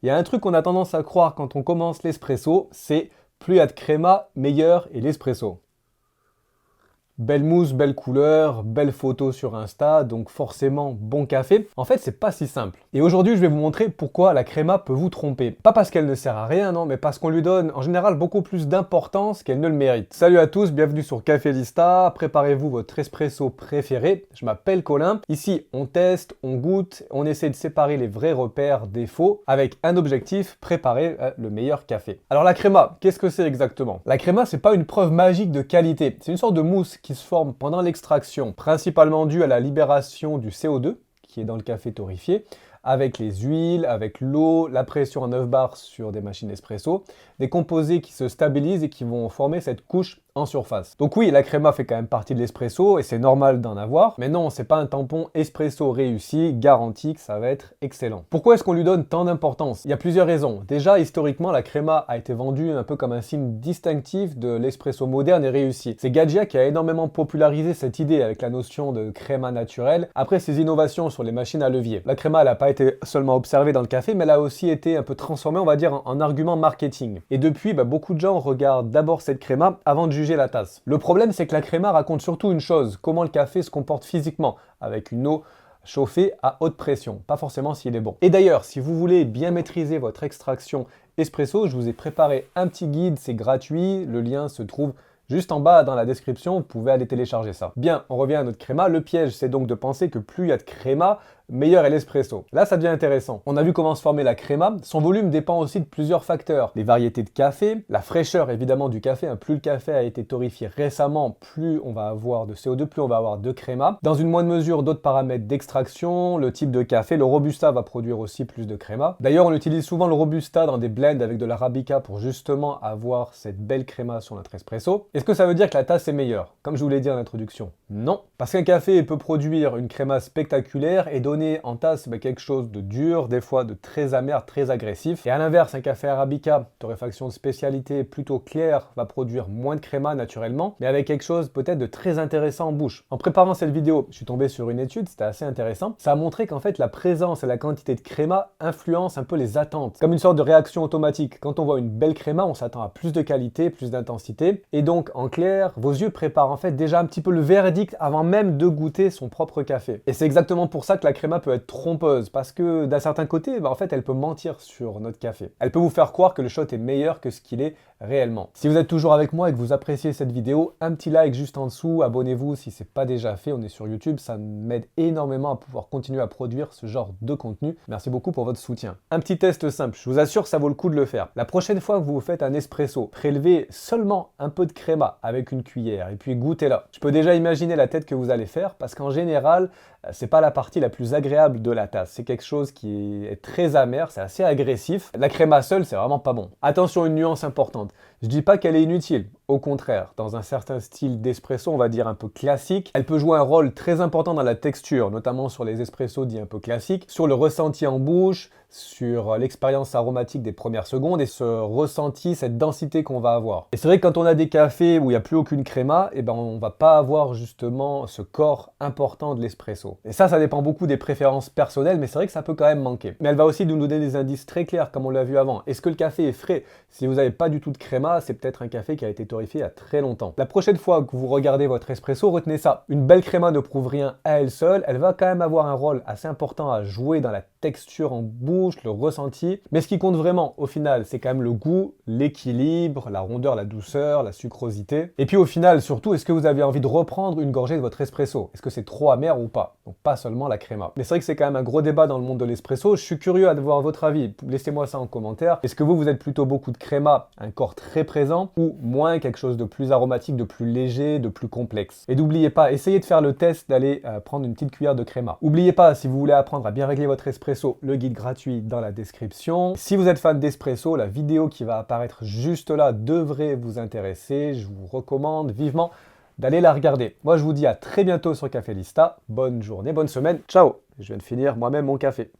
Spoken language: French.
Il y a un truc qu'on a tendance à croire quand on commence l'espresso, c'est plus il y a de créma, meilleur est l'espresso. Belle mousse, belle couleur, belle photo sur Insta, donc forcément bon café. En fait, c'est pas si simple. Et aujourd'hui, je vais vous montrer pourquoi la créma peut vous tromper. Pas parce qu'elle ne sert à rien, non, mais parce qu'on lui donne en général beaucoup plus d'importance qu'elle ne le mérite. Salut à tous, bienvenue sur Café Lista. Préparez-vous votre espresso préféré. Je m'appelle Colin. Ici, on teste, on goûte, on essaie de séparer les vrais repères des faux avec un objectif, préparer le meilleur café. Alors la créma, qu'est-ce que c'est exactement? La créma, c'est pas une preuve magique de qualité. C'est une sorte de mousse qui se forme pendant l'extraction, principalement due à la libération du CO2, qui est dans le café torréfié, avec les huiles, avec l'eau, la pression à 9 bars sur des machines espresso, des composés qui se stabilisent et qui vont former cette couche en surface. Donc oui, la créma fait quand même partie de l'espresso et c'est normal d'en avoir, mais non, c'est pas un tampon espresso réussi, garanti que ça va être excellent. Pourquoi est-ce qu'on lui donne tant d'importance? Il y a plusieurs raisons. Déjà, historiquement, la créma a été vendue un peu comme un signe distinctif de l'espresso moderne et réussi. C'est Gaggia qui a énormément popularisé cette idée avec la notion de créma naturelle après ses innovations sur les machines à levier. La créma, elle n'a pas été seulement observée dans le café, mais elle a aussi été un peu transformée, on va dire, en argument marketing. Et depuis, beaucoup de gens regardent d'abord cette créma avant de juger la tasse. Le problème, c'est que la créma raconte surtout une chose, comment le café se comporte physiquement, avec une eau chauffée à haute pression, pas forcément s'il est bon. Et d'ailleurs, si vous voulez bien maîtriser votre extraction espresso, je vous ai préparé un petit guide, c'est gratuit, le lien se trouve juste en bas dans la description, vous pouvez aller télécharger ça. Bien, on revient à notre créma. Le piège, c'est donc de penser que plus il y a de créma, meilleur est l'espresso. Là, ça devient intéressant. On a vu comment se formait la créma. Son volume dépend aussi de plusieurs facteurs. Les variétés de café, la fraîcheur évidemment du café. Plus le café a été torréfié récemment, plus on va avoir de CO2, plus on va avoir de créma. Dans une moindre mesure, d'autres paramètres d'extraction, le type de café. Le Robusta va produire aussi plus de créma. D'ailleurs, on utilise souvent le Robusta dans des blends avec de l'Arabica pour justement avoir cette belle créma sur notre espresso. Est-ce que ça veut dire que la tasse est meilleure? Comme je vous l'ai dit en introduction, non. Parce qu'un café peut produire une créma spectaculaire et donner en tasse quelque chose de dur, des fois de très amer, très agressif. Et à l'inverse, un café Arabica, torréfaction de spécialité plutôt claire, va produire moins de créma naturellement, mais avec quelque chose peut-être de très intéressant en bouche. En préparant cette vidéo, je suis tombé sur une étude, c'était assez intéressant. Ça a montré qu'en fait la présence et la quantité de créma influencent un peu les attentes. Comme une sorte de réaction automatique. Quand on voit une belle créma, on s'attend à plus de qualité, plus d'intensité. Et donc, en clair, vos yeux préparent en fait déjà un petit peu le verdict avant même de goûter son propre café. Et c'est exactement pour ça que la créma peut être trompeuse, parce que d'un certain côté, en fait, elle peut mentir sur notre café. Elle peut vous faire croire que le shot est meilleur que ce qu'il est réellement. Si vous êtes toujours avec moi et que vous appréciez cette vidéo, un petit like juste en dessous, abonnez-vous si c'est pas déjà fait, on est sur YouTube, ça m'aide énormément à pouvoir continuer à produire ce genre de contenu. Merci beaucoup pour votre soutien. Un petit test simple, je vous assure que ça vaut le coup de le faire. La prochaine fois que vous faites un espresso, prélevez seulement un peu de créma avec une cuillère et puis goûtez-la. Je peux déjà imaginer la tête que vous allez faire parce qu'en général, c'est pas la partie la plus agréable de la tasse. C'est quelque chose qui est très amer, c'est assez agressif. La créma seule, c'est vraiment pas bon. Attention, une nuance importante. Je dis pas qu'elle est inutile. Au contraire, dans un certain style d'espresso, on va dire un peu classique, elle peut jouer un rôle très important dans la texture, notamment sur les espressos dits un peu classiques, sur le ressenti en bouche, sur l'expérience aromatique des premières secondes et ce ressenti, cette densité qu'on va avoir. Et c'est vrai que quand on a des cafés où il n'y a plus aucune créma, on va pas avoir justement ce corps important de l'espresso. Et ça dépend beaucoup des préférences personnelles, mais c'est vrai que ça peut quand même manquer. Mais elle va aussi nous donner des indices très clairs, comme on l'a vu avant. Est-ce que le café est frais? Si vous n'avez pas du tout de créma, c'est peut-être un café qui a été torréfié il y a très longtemps. La prochaine fois que vous regardez votre espresso, retenez ça. Une belle créma ne prouve rien à elle seule, elle va quand même avoir un rôle assez important à jouer dans la texture en bouche, le ressenti. Mais ce qui compte vraiment, au final, c'est quand même le goût, l'équilibre, la rondeur, la douceur, la sucrosité. Et puis au final, surtout, est-ce que vous avez envie de reprendre une gorgée de votre espresso? Est-ce que c'est trop amer ou pas? Donc pas seulement la créma. Mais c'est vrai que c'est quand même un gros débat dans le monde de l'espresso. Je suis curieux de voir votre avis. Laissez-moi ça en commentaire. Est-ce que vous êtes plutôt beaucoup de créma, un corps très présent, ou moins quelque chose de plus aromatique, de plus léger, de plus complexe? Et n'oubliez pas, essayez de faire le test d'aller prendre une petite cuillère de créma. N'oubliez pas, si vous voulez apprendre à bien régler votre espresso, le guide gratuit dans la description. Si vous êtes fan d'espresso, la vidéo qui va apparaître juste là devrait vous intéresser. Je vous recommande vivement d'aller la regarder. Moi, je vous dis à très bientôt sur Café Lista. Bonne journée, bonne semaine. Ciao! Je viens de finir moi-même mon café.